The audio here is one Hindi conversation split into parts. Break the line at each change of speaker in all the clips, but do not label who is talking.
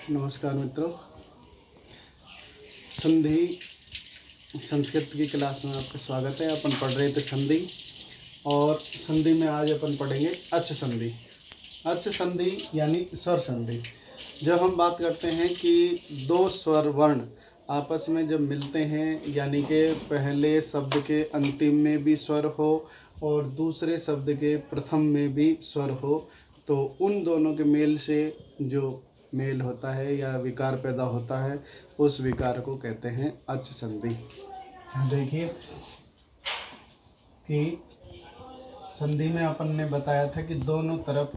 नमस्कार मित्रों, संधि संस्कृत की क्लास में आपका स्वागत है। अपन पढ़ रहे थे संधि, और संधि में आज अपन पढ़ेंगे अच संधि। अच संधि यानी स्वर संधि। जब हम बात करते हैं कि दो स्वर वर्ण आपस में जब मिलते हैं, यानी कि पहले शब्द के अंतिम में भी स्वर हो और दूसरे शब्द के प्रथम में भी स्वर हो, तो उन दोनों के मेल से जो मेल होता है या विकार पैदा होता है, उस विकार को कहते हैं अच संधि। देखिए कि संधि में अपन ने बताया था कि दोनों तरफ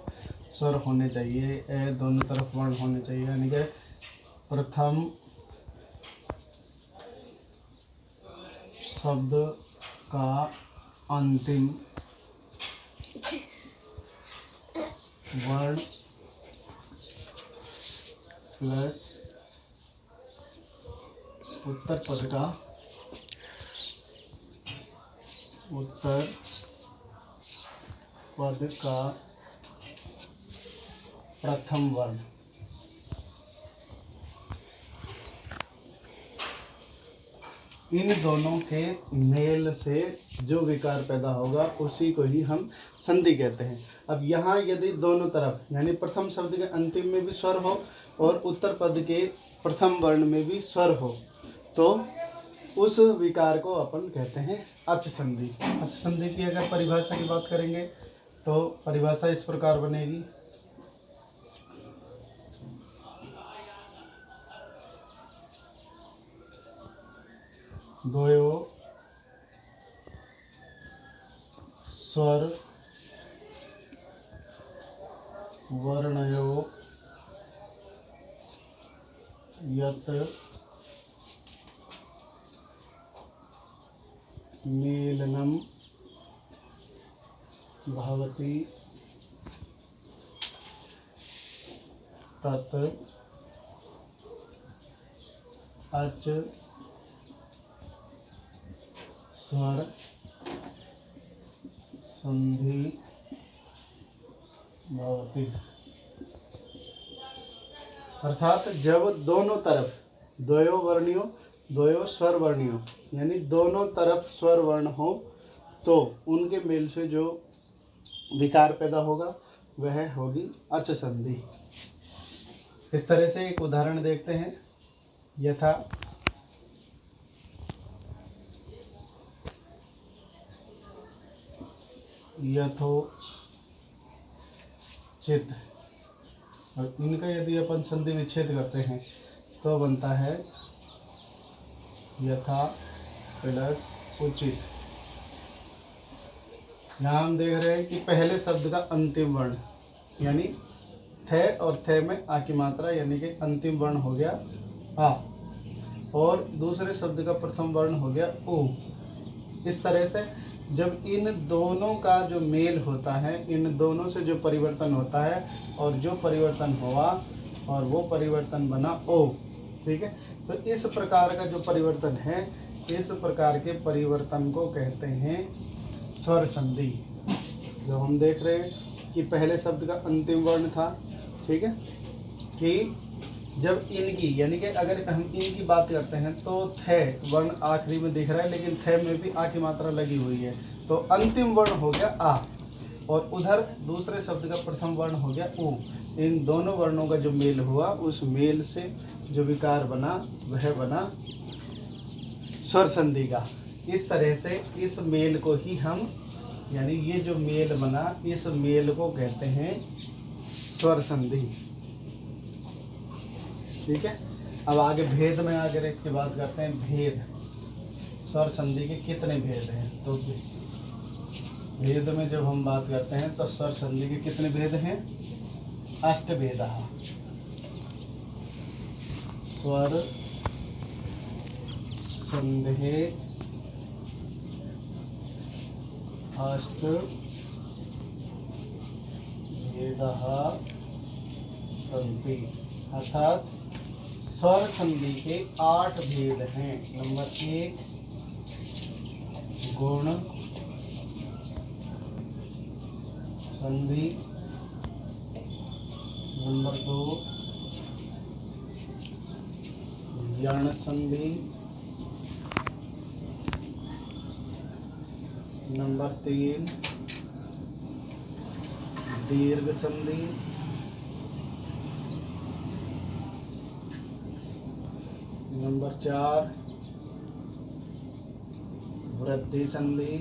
स्वर होने चाहिए, दोनों तरफ वर्ण होने चाहिए, यानी कि प्रथम शब्द का अंतिम वर्ण प्लस उत्तर पद का प्रथम वर्ण। इन दोनों के मेल से जो विकार पैदा होगा उसी को ही हम संधि कहते हैं। अब यहाँ यदि दोनों तरफ यानी प्रथम शब्द के अंतिम में भी स्वर हो और उत्तर पद के प्रथम वर्ण में भी स्वर हो, तो उस विकार को अपन कहते हैं अच संधि। अच संधि की अगर परिभाषा की बात करेंगे तो परिभाषा इस प्रकार बनेगी। द्वयो स्वर वर्णयो यत् मेलनम भवति तत् अच स्वर संधि भवति। अर्थात जब दोनों तरफ द्वयो स्वर वर्णियों यानी दोनों तरफ स्वर वर्ण हो, तो उनके मेल से जो विकार पैदा होगा वह होगी अच संधि। इस तरह से एक उदाहरण देखते हैं। यथा यथोचित, और इनका यदि अपन संधि विच्छेद करते हैं तो बनता है यथा प्लस उचित। यहाँ हम देख रहे हैं कि पहले शब्द का अंतिम वर्ण यानी थ और थ में आ की मात्रा यानी कि अंतिम वर्ण हो गया आ, और दूसरे शब्द का प्रथम वर्ण हो गया उ। इस तरह से जब इन दोनों का जो मेल होता है, इन दोनों से जो परिवर्तन होता है और जो परिवर्तन हुआ और वो परिवर्तन बना ओ, ठीक है। तो इस प्रकार का जो परिवर्तन है, इस प्रकार के परिवर्तन को कहते हैं स्वर संधि। जो हम देख रहे हैं कि पहले शब्द का अंतिम वर्ण था, ठीक है, कि जब इनकी यानी कि अगर हम इनकी बात करते हैं तो थ वर्ण आखिरी में दिख रहा है, लेकिन थ में भी आ की मात्रा लगी हुई है, तो अंतिम वर्ण हो गया आ, और उधर दूसरे शब्द का प्रथम वर्ण हो गया उ। इन दोनों वर्णों का जो मेल हुआ, उस मेल से जो विकार बना वह बना स्वर संधि का। इस तरह से इस मेल को ही हम यानी ये जो मेल बना, इस मेल को कहते हैं स्वर संधि, ठीक है। अब आगे भेद में आगे इसकी बात करते हैं। भेद, स्वर संधि के कितने भेद हैं? तो भेद में जब हम बात करते हैं तो स्वर संधि के कितने भेद हैं? अष्टभेदः। स्वर संधि अष्टभेदः सन्ति, अर्थात स्वर संधि के 8 भेद हैं। नंबर 1 गुण संधि, नंबर 2 यण संधि। नंबर 3 दीर्घ संधि। नंबर 4 वृद्धि संधि।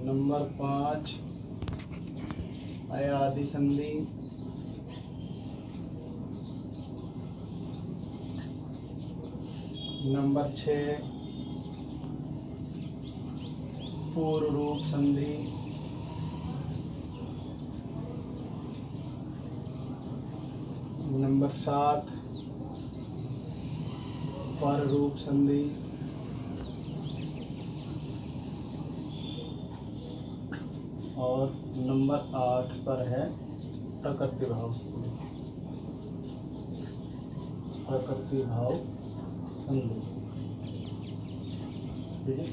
नंबर 5 अयादि संधि। नंबर 6 पूर्व रूप संधि। नंबर 7 पर रूप संधि। और नंबर 8 पर है प्रकृति भाव संधि। प्रकृति भाव संधि, ठीक है।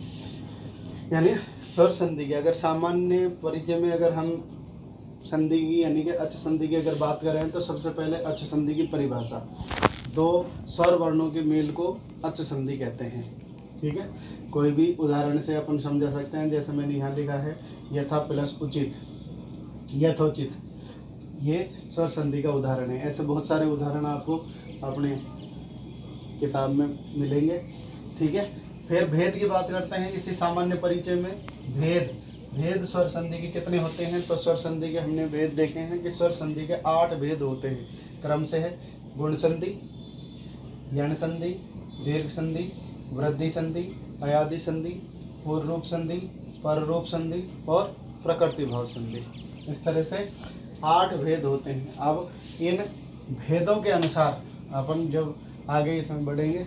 यानी स्वर संधि की अगर सामान्य परिचय में अगर हम संधि की यानी कि अच संधि की अगर बात करें तो सबसे पहले अच संधि की परिभाषा, दो स्वर वर्णों के मेल को अच संधि कहते हैं, ठीक है। कोई भी उदाहरण से अपन समझा सकते हैं, जैसे मैंने यहाँ लिखा है यथा प्लस उचित, यथोचित, ये स्वर संधि का उदाहरण है। ऐसे बहुत सारे उदाहरण आपको अपने किताब में मिलेंगे, ठीक है। फिर भेद की बात करते हैं इसी सामान्य परिचय में। भेद स्वर संधि के कितने होते हैं, तो स्वर संधि के हमने भेद देखे हैं कि स्वर संधि के 8 भेद होते हैं। क्रम से है गुण संधि, यण संधि, दीर्घ संधि, वृद्धि संधि, अयादि संधि, पूर्व रूप संधि, पर रूप संधि और प्रकृति भाव संधि। इस तरह से 8 भेद होते हैं। अब इन भेदों के अनुसार अपन जब आगे इसमें बढ़ेंगे